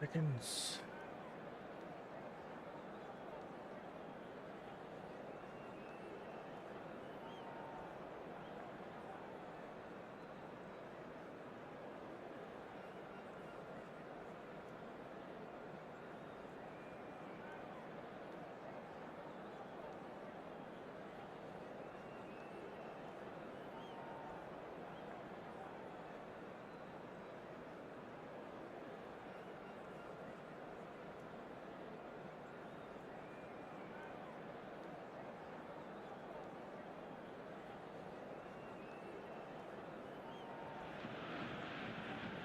Seconds.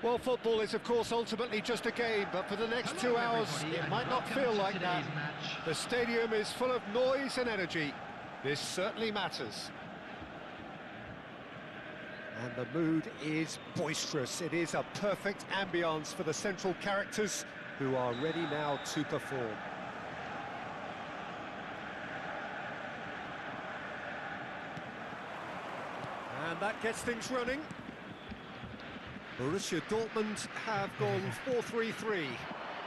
Well, football is, of course, ultimately just a game, but for the next 2 hours, it might not feel like that. The stadium is full of noise and energy. This certainly matters. And the mood is boisterous. It is a perfect ambience for the central characters who are ready now to perform. And that gets things running. Borussia Dortmund have gone 4-3-3.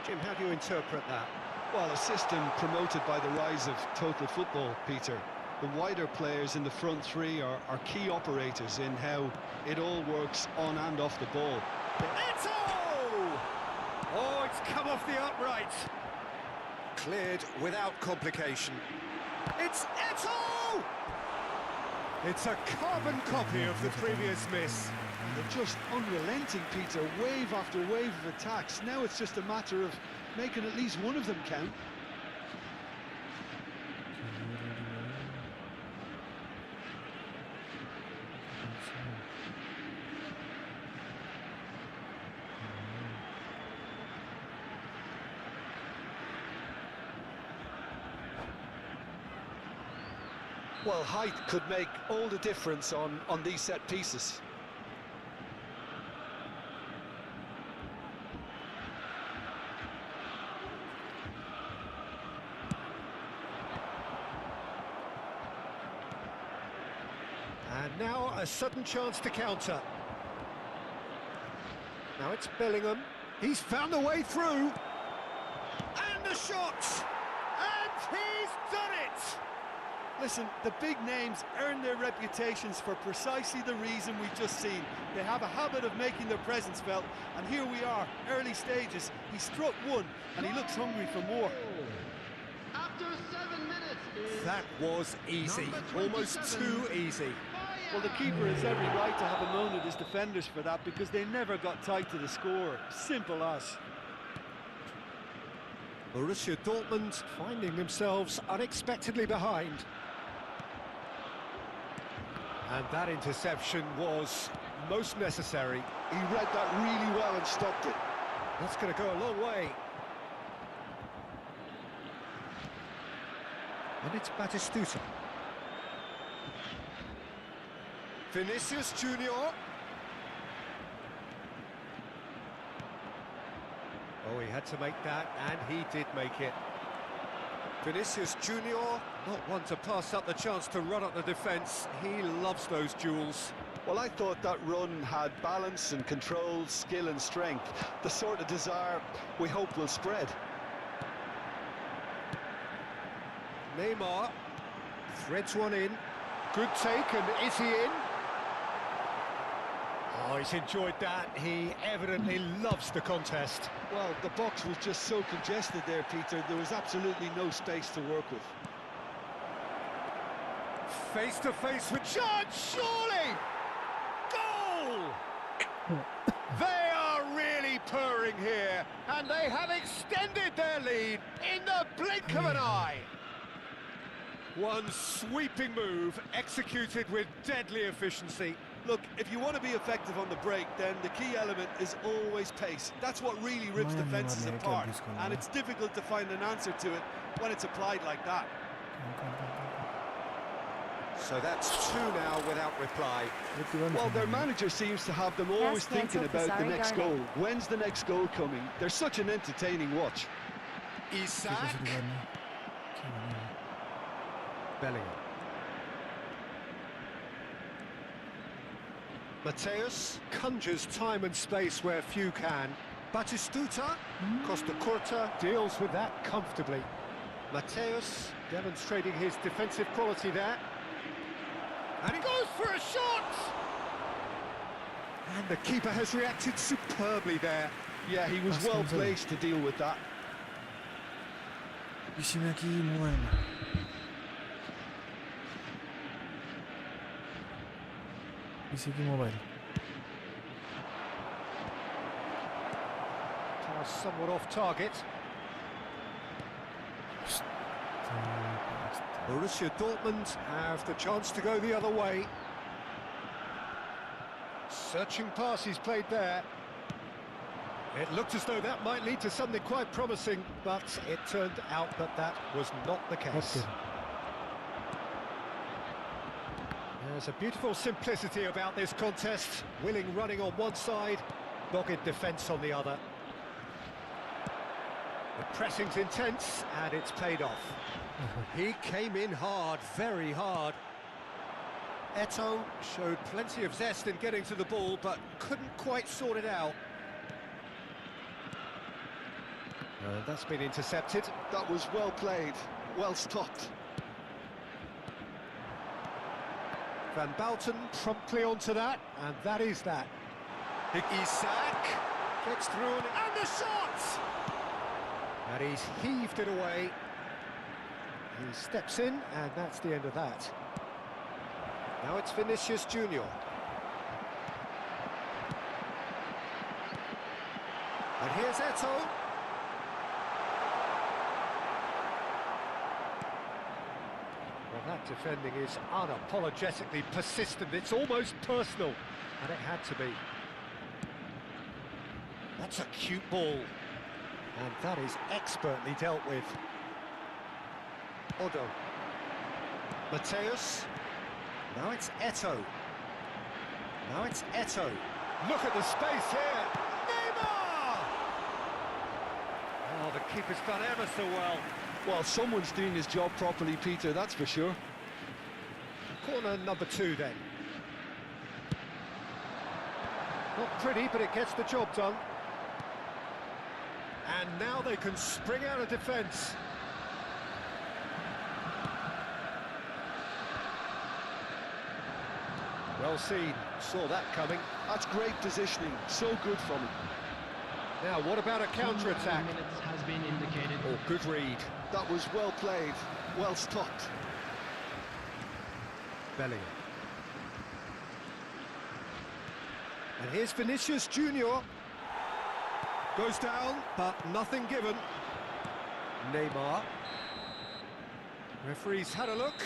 Jim, how do you interpret that? Well, a system promoted by the rise of total football, Peter. The wider players in the front three are key operators in how it all works on and off the ball. Eto'o! Oh, it's come off the upright. Cleared without complication. It's Eto'o! It's a carbon copy of the previous miss. They're just unrelenting, Peter, wave after wave of attacks. Now it's just a matter of making at least one of them count. Well, height could make all the difference on these set pieces. And now a sudden chance to counter. Now it's Bellingham. He's found a way through. And the shot! And he's done it! Listen, the big names earn their reputations for precisely the reason we've just seen. They have a habit of making their presence felt, and here we are, early stages. He struck one, and he looks hungry for more. After 7 minutes. That was easy, almost too easy. Well, the keeper has every right to have a moan at his defenders for that because they never got tight to the score. Simple as. Borussia Dortmund finding themselves unexpectedly behind. And that interception was most necessary. He read that really well and stopped it. That's going to go a long way. And it's Batistuta. Vinícius Jr. Oh, he had to make that, and he did make it. Vinícius Jr, not one to pass up the chance to run up the defence. He loves those duels. Well, I thought that run had balance and control, skill and strength. The sort of desire we hope will spread. Neymar threads one in. Good take, and is he in? Oh, he's enjoyed that. He evidently loves the contest. Well, the box was just so congested there, Peter. There was absolutely no space to work with. Face to face with chance, surely! Goal! They are really purring here, and they have extended their lead in the blink of an eye. One sweeping move executed with deadly efficiency. Look, if you want to be effective on the break, then the key element is always pace. That's what really rips defenses apart, and it's difficult to find an answer to it when it's applied like that. So that's two now without reply. Well, their manager seems to have them always thinking about the next goal. When's the next goal coming? They're such an entertaining watch. Isak. Bellingham. Mateus conjures time and space where few can. Batistuta, Costa Curta deals with that comfortably. Mateus demonstrating his defensive quality there. And he goes for a shot! And the keeper has reacted superbly there. Yeah, he was well placed to deal with that. Piszemy jaki młyn. Piszemy mobile. Pass somewhat off target. Borussia Dortmund have the chance to go the other way. Searching pass he's played there. It looked as though that might lead to something quite promising, but it turned out that that was not the case. There's a beautiful simplicity about this contest. Willing running on one side, dogged defence on the other. The pressing's intense, and it's paid off. He came in hard, very hard. Eto'o showed plenty of zest in getting to the ball, but couldn't quite sort it out. That's been intercepted. That was well played, well stopped. Van Bouten promptly onto that, and that is that. Isak gets through and the shot! And he's heaved it away. He steps in, and that's the end of that. Now it's Vinícius Jr. And here's Eto'o. Well, that defending is unapologetically persistent. It's almost personal, and it had to be. That's a cute ball. And that is expertly dealt with. Odo. Mateus. Now it's Eto'o. Now it's Eto'o. Look at the space here. Neymar! Oh, the keeper's done ever so well. Well, someone's doing his job properly, Peter, that's for sure. Corner number 2 then. Not pretty, but it gets the job done. And now they can spring out of defence. Well seen, saw that coming. That's great positioning, so good from him. Now, what about a counter-attack? Minutes has been indicated. Oh, good read. That was well played, well stopped. Bellingham. And here's Vinícius Jr. Goes down, but nothing given. Neymar. Referee's had a look,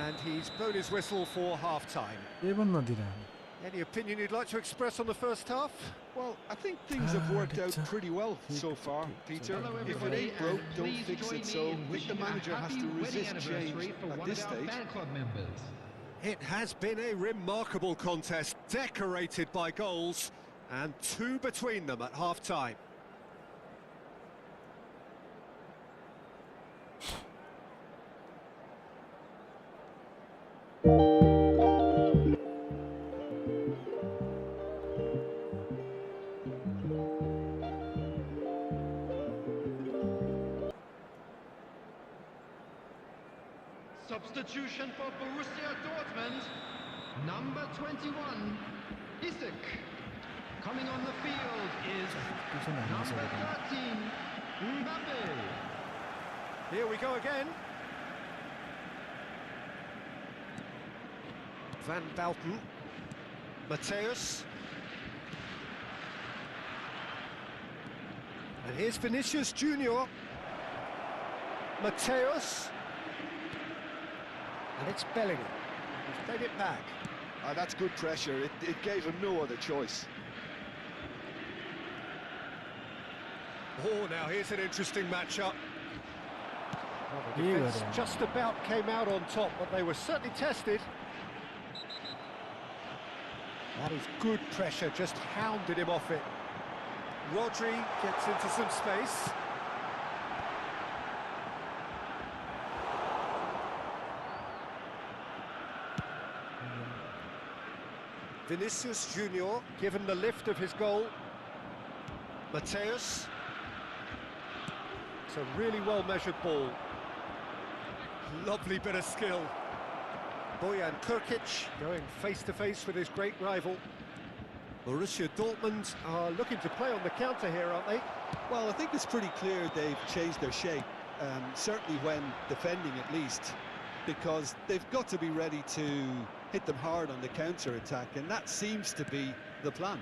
and he's blown his whistle for half-time. Any opinion you'd like to express on the first half? Well, I think things have worked out pretty well so far, Peter. If it ain't broke, don't fix it, so I think the manager has to resist change at this stage. It has been a remarkable contest, decorated by goals, and 2 between them at half-time. Substitution for Borussia Dortmund, number 21, Isak. Coming on the field is number 13, Mbappé. Here we go again. Van Bouten. Mateus. And here's Vinícius Jr. Mateus. And it's Bellingham. He's played it back. That's good pressure. It gave him no other choice. Oh, now here's an interesting matchup. Well, the defence just about came out on top, but they were certainly tested. That is good pressure, just hounded him off it. Rodri gets into some space. Vinícius Jr. given the lift of his goal. Mateus. It's a really well-measured ball. Lovely bit of skill. Bojan Krkić going face-to-face with his great rival. Borussia Dortmund are looking to play on the counter here, aren't they? Well, I think it's pretty clear they've changed their shape, certainly when defending at least, because they've got to be ready to hit them hard on the counter-attack, and that seems to be the plan.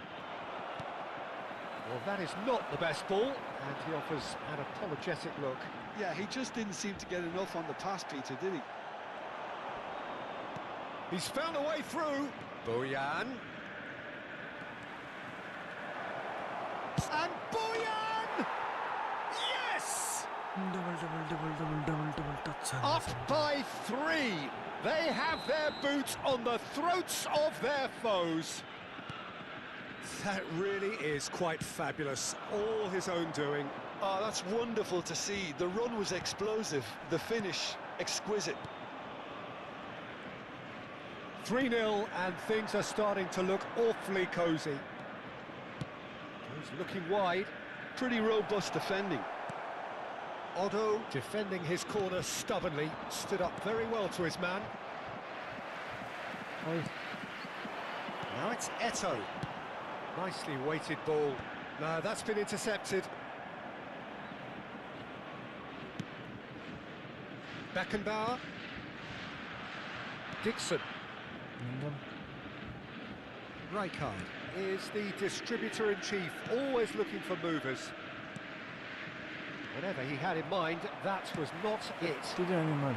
Well, that is not the best ball, and he offers an apologetic look. Yeah, he just didn't seem to get enough on the pass, Peter, did he? He's found a way through. Bojan. And Bojan! Yes! Double touch. Up by 3. They have their boots on the throats of their foes. That really is quite fabulous. All his own doing. Oh, that's wonderful to see. The run was explosive, the finish exquisite. 3-0, and things are starting to look awfully cosy. He's looking wide. Pretty robust defending. Otto defending his corner stubbornly, stood up very well to his man. Now it's Eto'o. Nicely weighted ball. No, that's been intercepted. Beckenbauer. Dixon. Rijkaard is the distributor-in-chief, always looking for movers. Whatever he had in mind, that was not it. And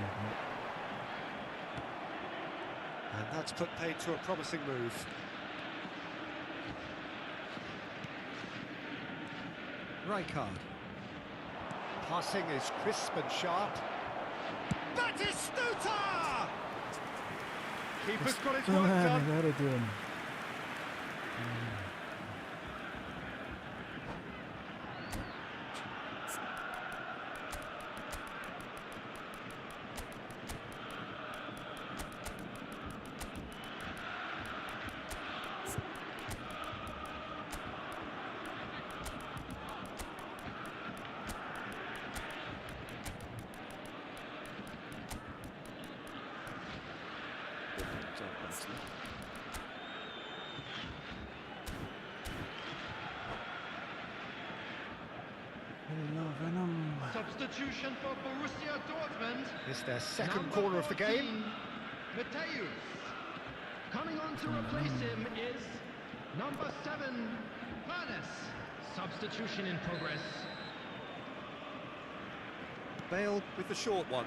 that's put paid to a promising move. Rijkaard. Passing is crisp and sharp. Batistuta! Keeper's got his work done. Substitution for Borussia Dortmund. It's their second Number corner of the 14, game. Mateus. Coming on to replace him is number 7, Panis. Substitution in progress. Bale with the short one.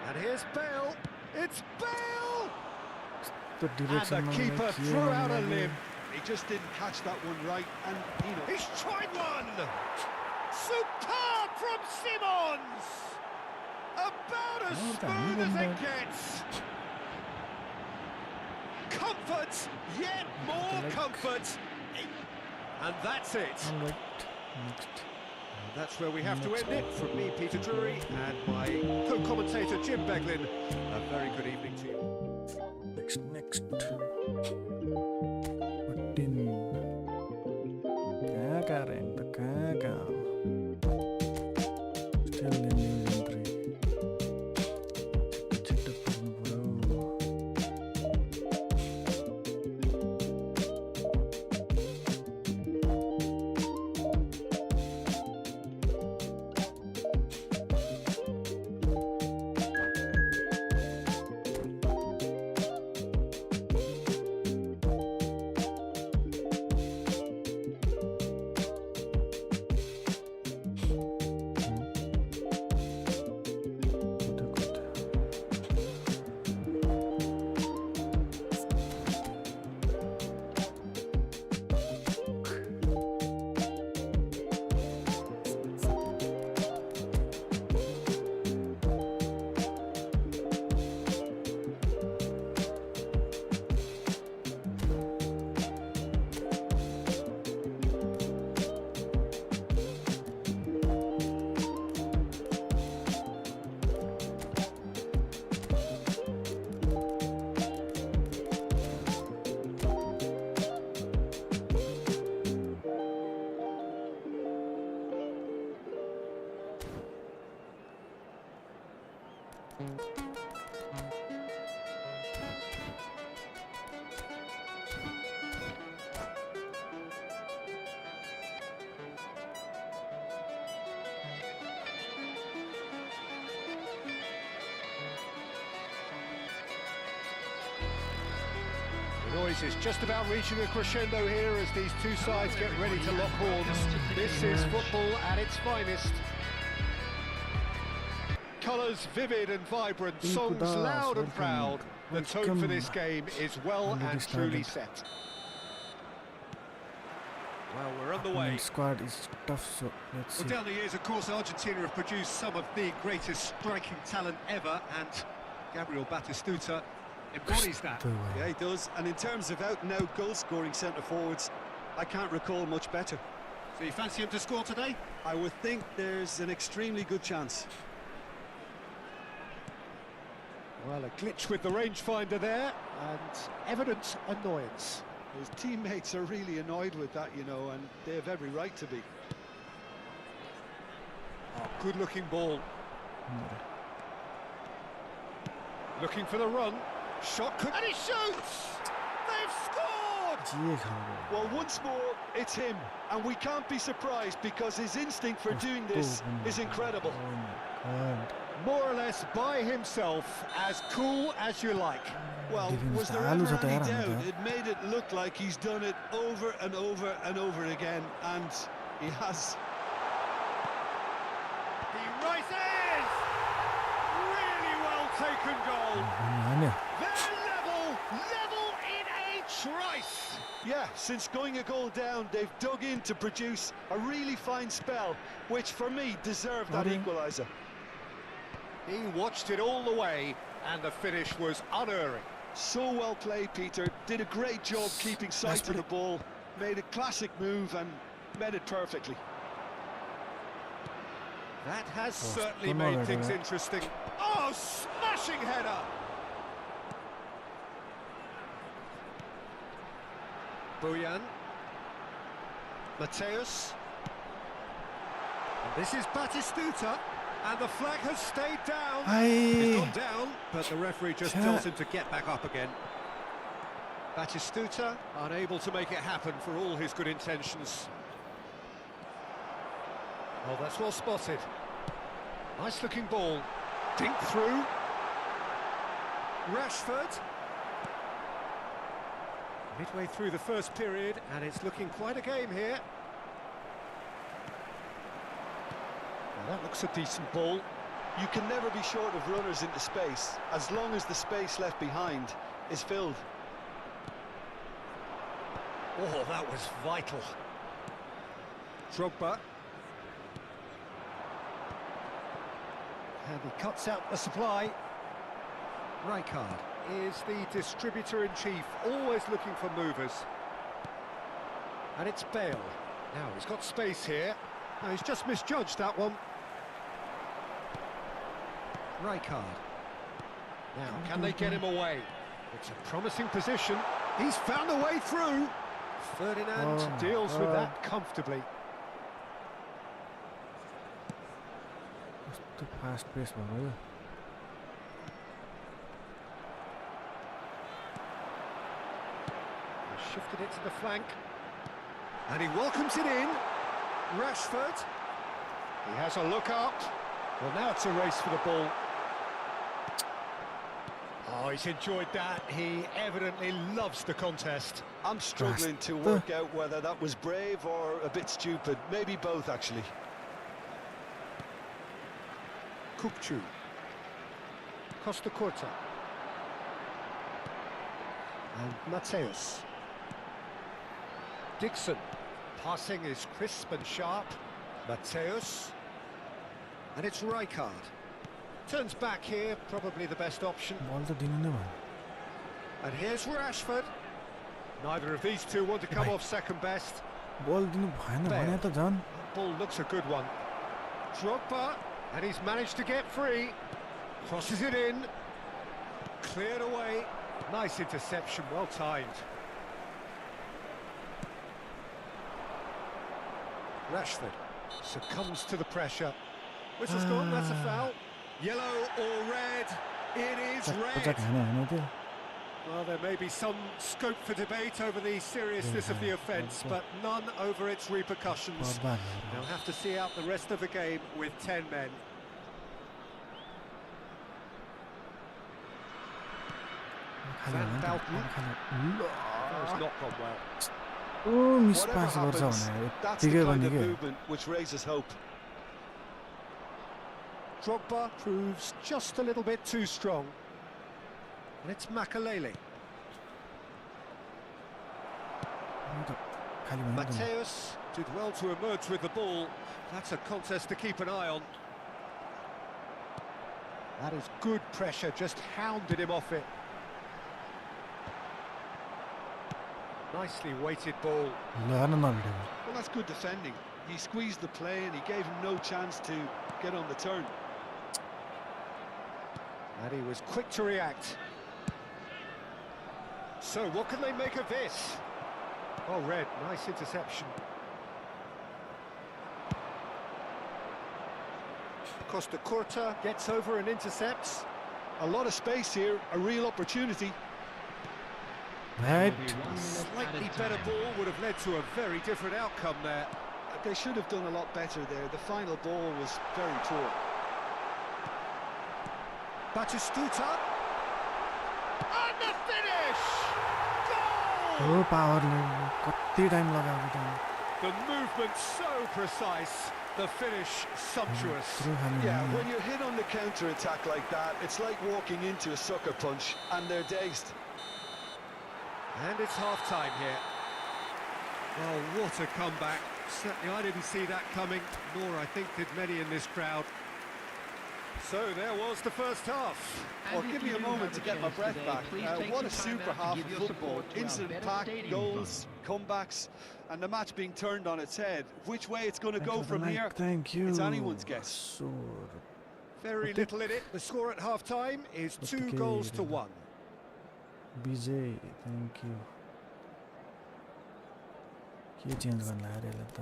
And here's Bale. It's Bale! And the keeper threw out a limb. He just didn't catch that one right, and He's tried one! Superb from Simons! About as smooth as it gets. Comfort, yet more comfort. And that's it. That's where we have to end it. From me, Peter Drury, and my co-commentator, Jim Beglin. A very good evening to you. Next. Still in inventory. noise is just about reaching a crescendo here as these two sides get ready to lock horns. This is football at its finest. Colours vivid and vibrant, songs loud and proud. The tone for this game is well and truly set. Well, we're underway. Squad is tough, so let's see. Well, down the years, of course, Argentina have produced some of the greatest striking talent ever, and Gabriel Batistuta embodies that. Yeah, he does. And in terms of out-and-out goal-scoring centre-forwards, I can't recall much better. So you fancy him to score today? I would think there's an extremely good chance. Well, a glitch with the rangefinder there, and evident annoyance. His teammates are really annoyed with that, you know, and they have every right to be. Oh, good-looking ball. Looking for the run. Shot could... And he shoots! They've scored! Well, once more, it's him. And we can't be surprised because his instinct for doing this is incredible. Oh my God. More or less by himself, as cool as you like. Well, was there ever any doubt? It made it look like he's done it over and over and over again, and he has. He rises! Really well taken goal. They're level in a trice. Yeah, since going a goal down, they've dug in to produce a really fine spell, which for me deserved that equaliser. He watched it all the way, and the finish was unerring. So well played, Peter. Did a great job keeping sight of the ball. Made a classic move and met it perfectly. That has certainly made things interesting. Oh, smashing header! Bojan. Mateus. And this is Batistuta. And the flag has stayed down. He's gone down, but the referee just tells him to get back up again. Batistuta unable to make it happen for all his good intentions. Oh, that's well spotted. Nice looking ball. Dink through. Rashford. Midway through the first period, and it's looking quite a game here. Well, that looks a decent ball. You can never be short of runners into space, as long as the space left behind is filled. Oh, that was vital. Drogba. And he cuts out the supply. Rijkaard is the distributor-in-chief, always looking for movers. And it's Bale. Now, he's got space here. Now, he's just misjudged that one. Rijkaard. Now, can they get him away? It's a promising position. He's found a way through. Ferdinand deals with that comfortably. The fast pace, man. He shifted it to the flank. And he welcomes it in. Rashford. He has a look up. Well, now it's a race for the ball. Oh, he's enjoyed that. He evidently loves the contest. I'm struggling to work out whether that was brave or a bit stupid. Maybe both, actually. Kupchu. Costa Curta. And Mateus. Dixon. Passing is crisp and sharp. Mateus. And it's Rijkaard. Turns back here, probably the best option. And here's Rashford. Neither of these two want to come off second best. That ball looks a good one. Drogba, and he's managed to get free. Crosses it in. Cleared away. Nice interception, well timed. Rashford succumbs to the pressure. Whistle's gone, that's a foul. Yellow or red? It is red. Well, there may be some scope for debate over the seriousness of the offence, but none over its repercussions. They'll have to see out the rest of the game with 10 men. Van Belten. has not gone well. Miss Whatever पास गर्छ happens, भने that's the यत्तिकै kind गर्ने of के movement which raises hope. Drogba proves just a little bit too strong. And it's Makalele. खाली भयो नि त। Mateus did well to emerge with the ball. That's a contest to keep an eye on. That is good pressure, just hounded him off it. Nicely weighted ball. ल न नभिडेको Well, that's good defending. He squeezed the play and he gave him no chance to get on the turn. And he was quick to react. So what can they make of this? Oh, Red, nice interception. Costa Curta gets over and intercepts. A lot of space here, a real opportunity. Right Will be 1 minute Slightly added better time. ball would have led to a very different outcome there. They should have done a lot better there. The final ball was very poor. Batistuta. And the finish! हो Goal! पावरले कति time लगाएको त The movement so precise, the finish sumptuous. यत्रो खाली Yeah, भयो। when you're hit on the counter-attack like that, it's like walking into a sucker punch and they're dazed. And it's half-time here. Well, what a comeback. Certainly I didn't see that coming, nor I think did many in this crowd. So there was the first half. Well, give me a moment to get my breath back. What a super half of football. Incident-packed, goals, comebacks, and the match being turned on its head. Which way it's going to go from here, Thank you. it's anyone's guess. So, Very little in it. The score at half-time is 2 goals to 1. Vijay thank you के change गर्न लाग्यो यसलाई त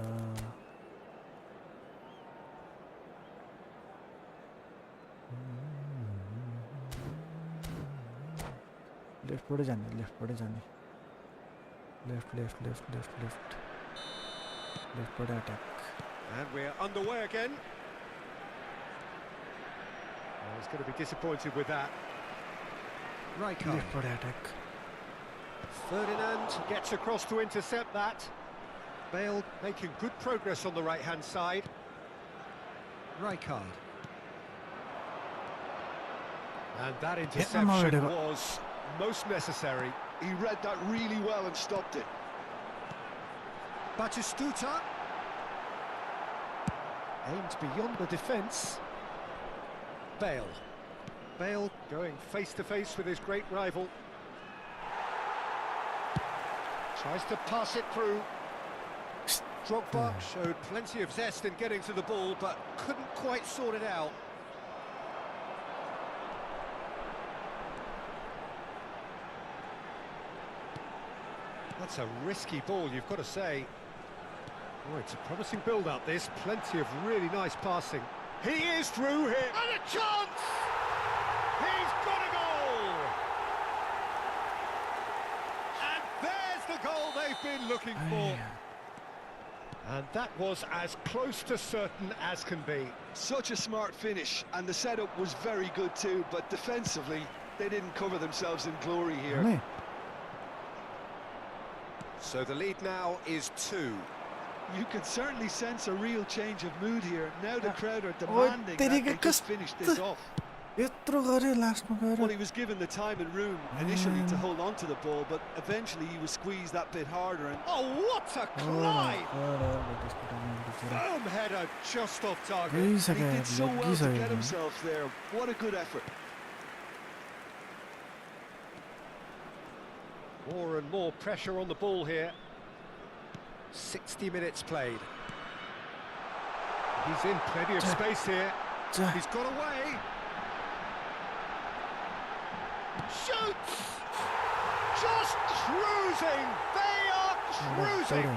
लेफ्टबाटै जाने लेफ्टबाटै जाने left left left left left लेफ्टबाट attack And we're underway again. Well, he's going to be disappointed with that. Rijkaard. लेफ्टबाट attack Ferdinand gets across to intercept that. Bale making good progress on the right-hand side. Rijkaard. And that interception was most necessary. He read that really well and stopped it. Batistuta. Aimed beyond the defence. Bale. Bale going face-to-face with his great rival. Tries to pass it through. Drogba showed plenty of zest in getting to the ball, but couldn't quite sort it out. That's a risky ball, you've got to say. Oh, it's a promising build-up, this. Plenty of really nice passing. He is through here. And a chance! He's got a goal! And there's the goal they've been looking for. And that was as close to certain as can be. Such a smart finish, and the setup was very good too, but defensively, they didn't cover themselves in glory here. नै So the lead now is 2. You can certainly sense a real change of mood here. Now the crowd are Oh, demanding that they तेरिका just finish this off. यत्रो गऱ्यो लास्टमा Well, गएर he was given the time and room initially to hold on to the ball, but eventually he was squeezed that bit harder. And Oh, what a climb! Firm header just off target. he did so well to get लगिसक्यो himself there. What a good effort. More and more pressure on the ball here. 60 minutes played. He's in plenty of space here. He's got away. Shoots! Just cruising! They are cruising!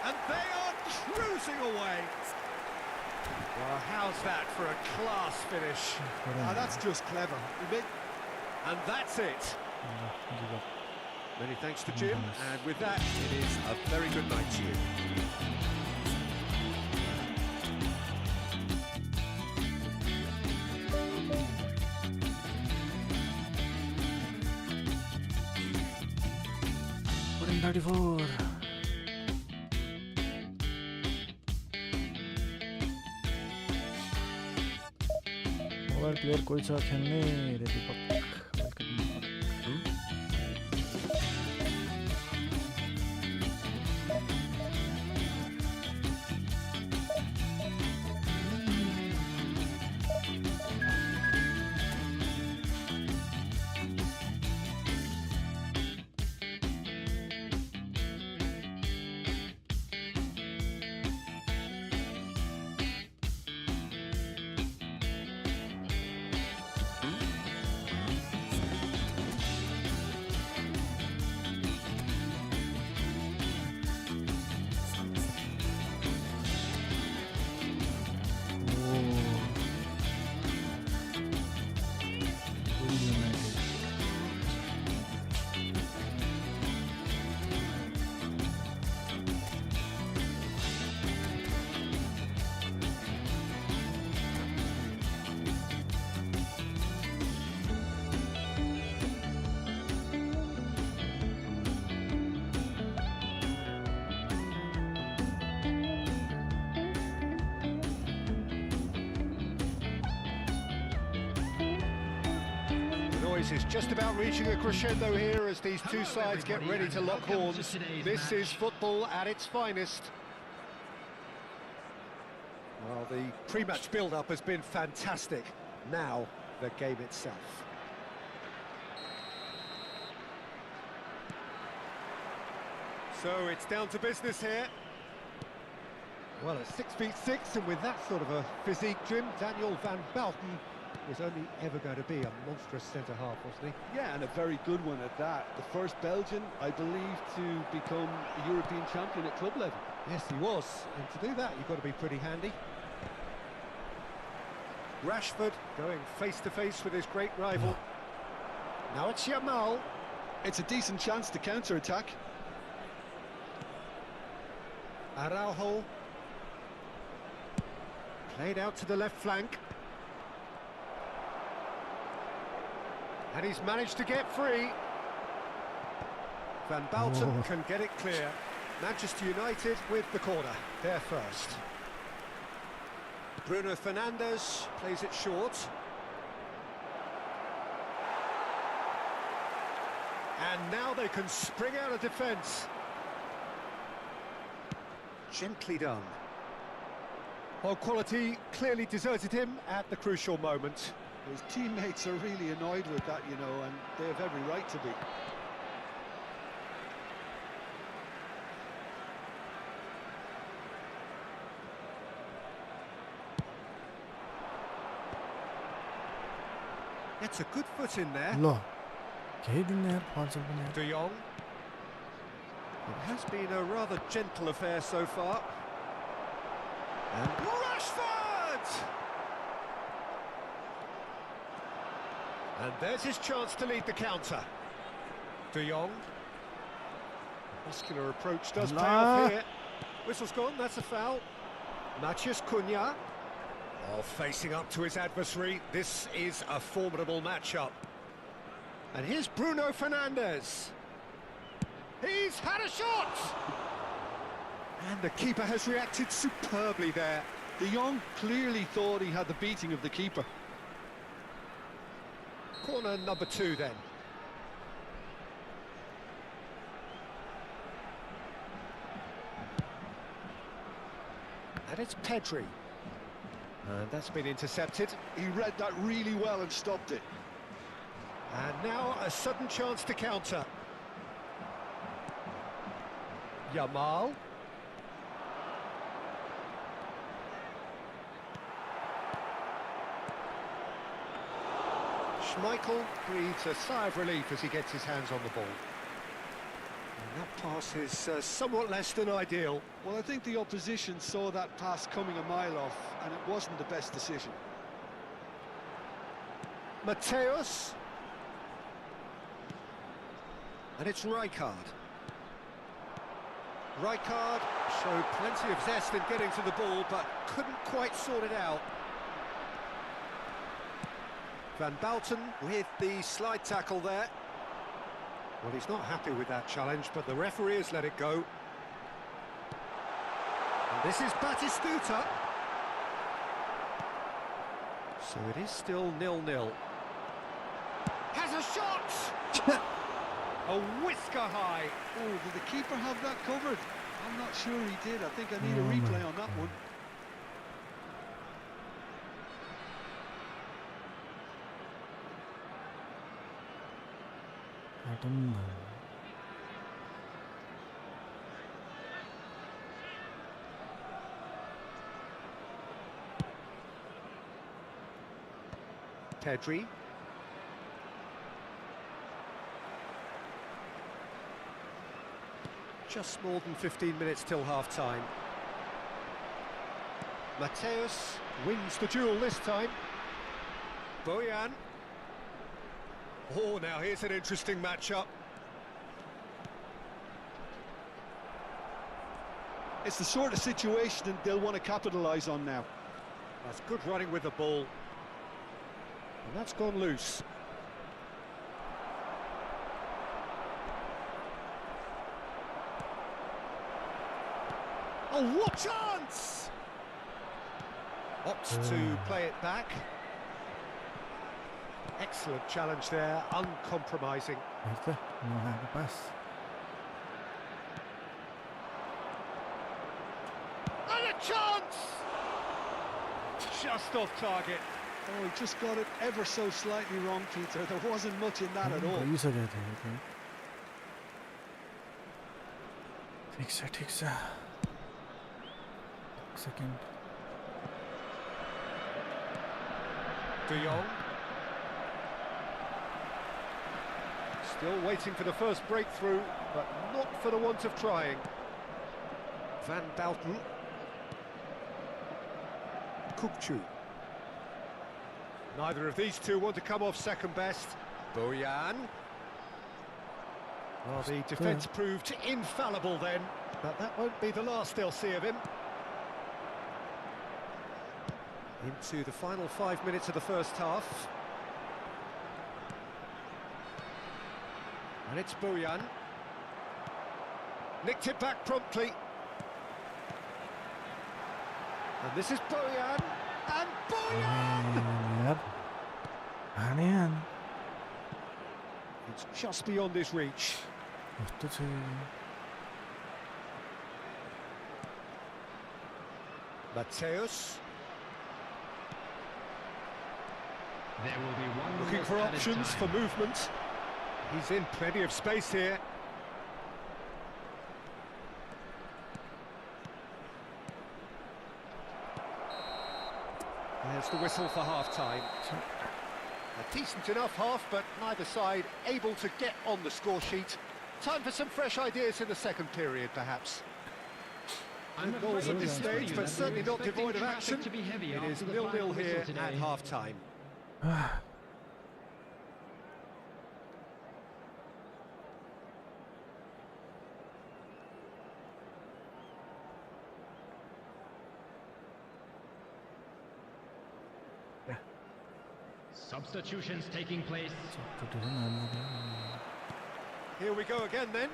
And they are cruising away! Well, how's that for a class finish? That's just clever. And that's it. Many thanks to Jim, and with that, it is a very good night to you. 34. Mobile player कोही छ खेल्ने रे दीपक Is just about reaching a crescendo here as these two sides get ready to lock horns. This is football at its finest. Well, the pre-match build-up has been fantastic. Now, the game itself. So it's down to business here. Well, at 6'6", and with that sort of a physique, Jim, Daniel van Belten was only ever going to be a monstrous centre-half, wasn't he? Yeah, and a very good one at that. The first Belgian, I believe, to become a European champion at club level. Yes, he was. And to do that, you've got to be pretty handy. Rashford going face-to-face with his great rival. Now it's Yamal. It's a decent chance to counter-attack. Araujo. Played out to the left flank. And he's managed to get free. Van Belten can get it clear. Manchester United with the corner. They're first. Bruno Fernandes plays it short. And now they can spring out of defence. Gently done. Well, quality clearly deserted him at the crucial moment. His teammates are really annoyed with that, you know, and they have every right to be. Gets a good foot in there. Lo. केही दिन यार पाँच पनि De Jong. It has been a rather gentle affair so far. And Rashford! And there's his chance to lead the counter. De Jong. Muscular approach does pay off here. Whistle's gone, that's a foul. Matheus Cunha. Oh, facing up to his adversary. This is a formidable matchup. And here's Bruno Fernandes. He's had a shot! And the keeper has reacted superbly there. De Jong clearly thought he had the beating of the keeper. Corner number 2 then. And it's Pedri. And that's been intercepted. He read that really well and stopped it. And now a sudden chance to counter. Yamal. Schmeichel breathes a sigh of relief as he gets his hands on the ball. And that pass is somewhat less than ideal. Well, I think the opposition saw that pass coming a mile off, and it wasn't the best decision. Mateus. And it's Rijkaard. Rijkaard showed plenty of zest in getting to the ball, but couldn't quite sort it out. Van Belten with the slide tackle there. Well, he's not happy with that challenge, but the referee has let it go. And this is Batistuta. So it is still 0-0. Has a shot! A whisker high. Oh, did the keeper have that covered? I'm not sure he did. I think I need a replay on that one. I don't know. Pedri. Just more than 15 minutes till half-time. Mateus wins the duel this time. Bojan. Oh, now here's an interesting matchup. It's the sort of situation that they'll want to capitalise on now. That's good running with the ball. And that's gone loose. Oh, what chance! Opts to play it back. Excellent challenge there, uncompromising. ¿Viste? No es capaz. And a chance! Just off target. Oh, he just got it ever so slightly wrong, Peter. There wasn't much in that at all. ठीक से गए थे, okay. ठीक से. Second. De Jong. Still waiting for the first breakthrough, but not for the want of trying. Van Bouten. Kukçu. Neither of these two want to come off second best. Bojan. Well, the defence proved infallible then, but that won't be the last they'll see of him. Into the final 5 minutes of the first half. And it's Bojan. Nicked it back promptly. And this is Bojan. And Bojan! Yep. Man. It's just beyond his reach. Mateus. There will be one Looking for options for movement. He's in plenty of space here. There's the whistle for half-time. A decent enough half, but neither side able to get on the score sheet. Time for some fresh ideas in the second period, perhaps. Good goals at this stage, but certainly not devoid of action. It is 0-0 here at half-time. Substitutions taking place. Here we go again then.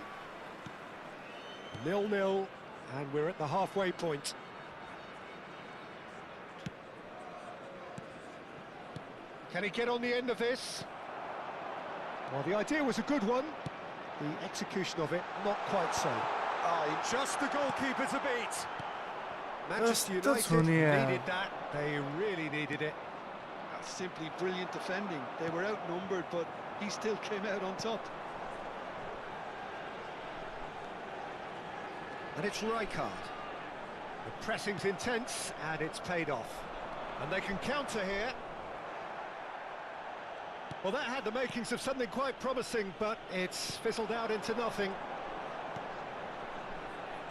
0-0, and we're at the halfway point. Can he get on the end of this? Well, the idea was a good one. The execution of it, not quite so. Oh, just the goalkeeper to beat. Manchester United needed that. They really needed it. That's simply brilliant defending. They were outnumbered, but he still came out on top. And it's Rijkaard. The pressing's intense, and it's paid off. And they can counter here. Well, that had the makings of something quite promising, but it's fizzled out into nothing.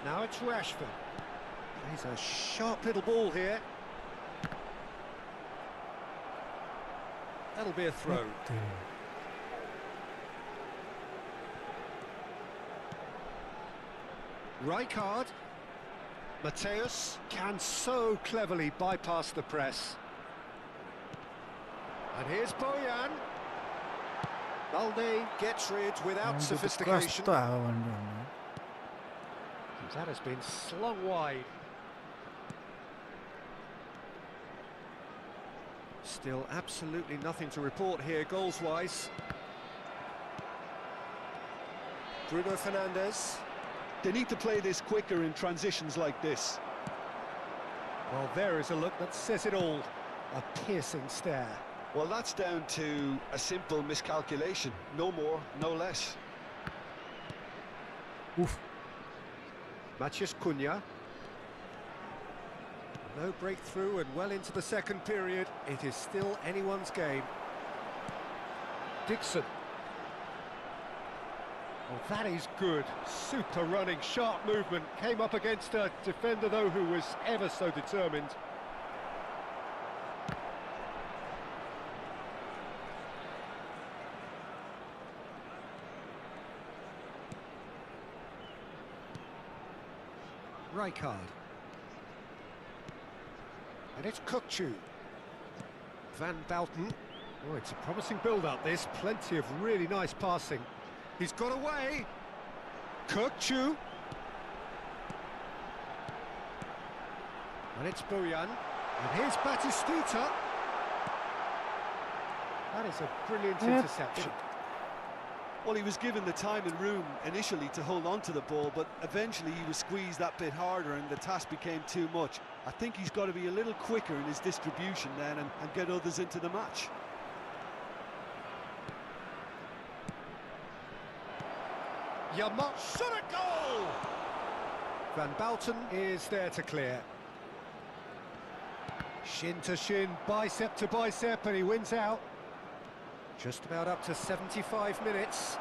Now it's Rashford. He's a sharp little ball here. That'll be a throw. Rijkaard. Mateus can so cleverly bypass the press. And here's Bojan. Balde gets rid without त्यो sophistication. कस्तो हावाभन्डी भन्नु That has been slung wide. Still absolutely nothing to report here goals-wise. Bruno Fernandes. They need to play this quicker in transitions like this. Well, there is a look that says it all. A piercing stare. Well, that's down to a simple miscalculation. No more, no less. उफ Matheus Cunha. No breakthrough and well into the second period. It is still anyone's game. Dixon. Oh, that is good. Super running, sharp movement. Came up against a defender, though, who was ever so determined. Rijkaard. And it's Kukçu. Van Bouten. Oh, it's a promising build-up, this. Plenty of really nice passing. He's got away. Kukçu. And it's Bojan. And here's Batistuta. That is a brilliant interception. Well, he was given the time and room initially to hold on to the ball, but eventually he was squeezed that bit harder and the task became too much. I think he's got to be a little quicker in his distribution then and get others into the match. Yamal shot a goal! Van Bouten is there to clear. Shin to shin, bicep to bicep, and he wins out. Just about up to 75 minutes.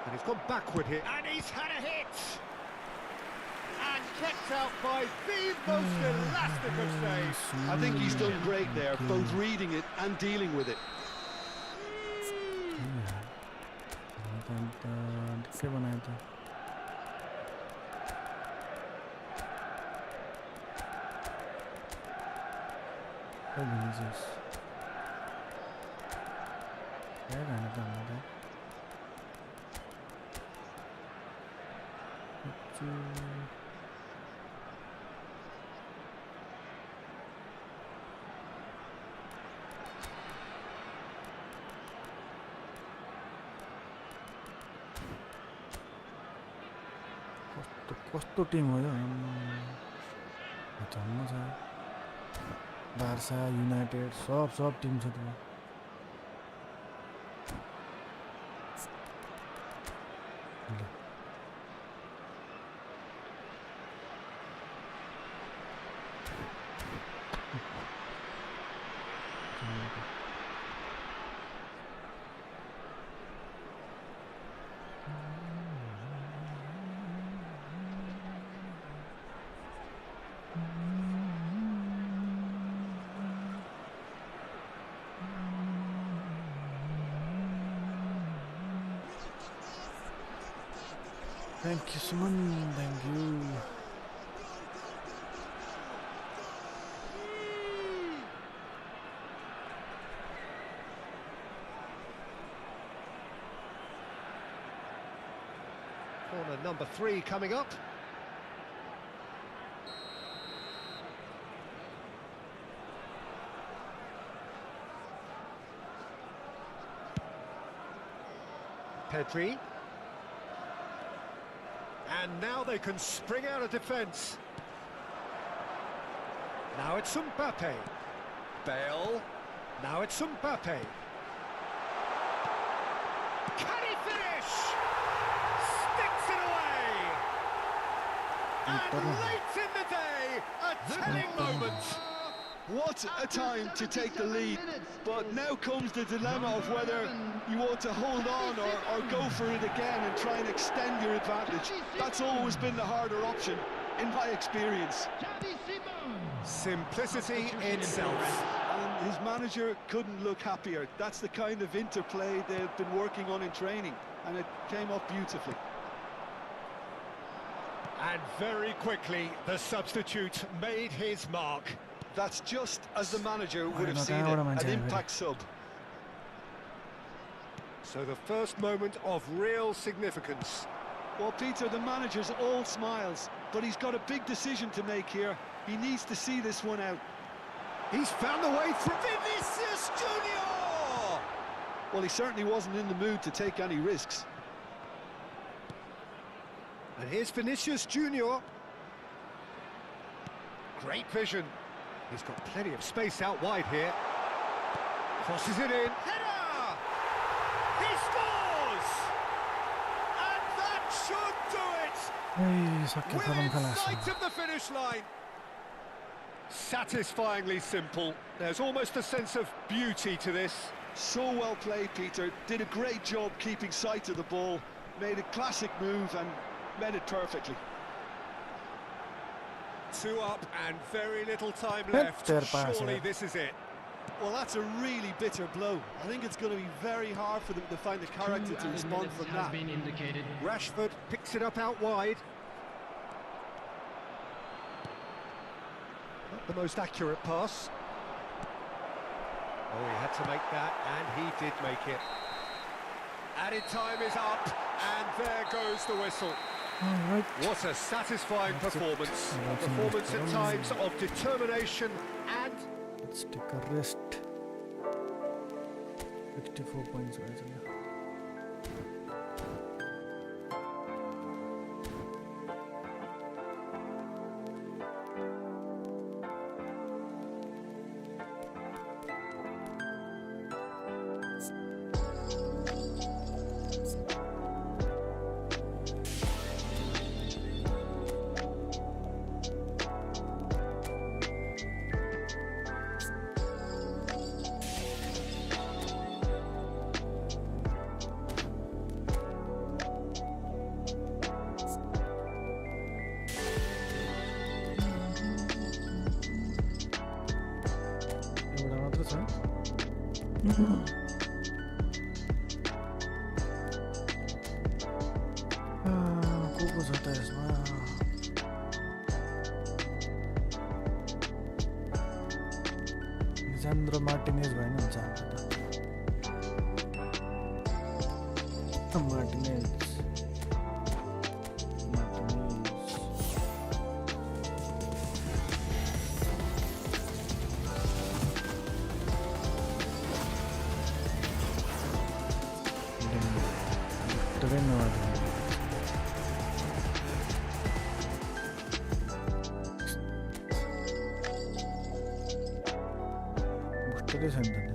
And he's gone backward here. And he's had a hit! And kept out by the most elastic of saves. I think he's done great there, both reading it and dealing with it. के बनाया था Vinícius क्या गाना था हमारा कस्तो Tim हो यो झन् छ बार्सा युनाइटेड सब टिम छ त्यो Thank you, Simon. Thank you. Corner number 3 coming up. Pedri. And now they can spring out of defence. Now it's Mbappé. Bale. Now it's Mbappé. Can he finish? Sticks it away. And late in the day, a telling moment. What a time to take the lead, but now comes the dilemma of whether you want to hold on or go for it again and try and extend your advantage. That's always been the harder option, in my experience. Simplicity itself. And his manager couldn't look happier. That's the kind of interplay they've been working on in training, and it came off beautifully. And very quickly, the substitute made his mark. That's just as the manager would have seen it, an impact sub. So the first moment of real significance. Well, Peter, the manager's all smiles, but he's got a big decision to make here. He needs to see this one out. He's found the way through. Vinícius Jr! Well, he certainly wasn't in the mood to take any risks. And here's Vinícius Jr. Great vision. He's got plenty of space out wide here. Crosses it in. Header! He scores! And that should do it! Hey, sakit Within kalam sight of the finish line. Satisfyingly simple. There's almost a sense of beauty to this. So well played, Peter. Did a great job keeping sight of the ball. Made a classic move and met it perfectly. 2 up and very little time Hep left. their pass, Surely yeah. this is it. Well, that's a really bitter blow. I think it's going to be very hard for them to find the character 2 to added respond minutes from has that. been indicated. Rashford picks it up out wide. Not the most accurate pass. Oh, he had to make that, and he did make it. Added time is up, and there goes the whistle. Alright. What a satisfying That's it. performance. A That's performance at enough. times of determination and... Let's take a rest. 64 points guys. ഇവിടെ മാത്രം sir Cocos होता है इसमें Lisandro Martinez भयो नि हुन्छ Martinez Interesante.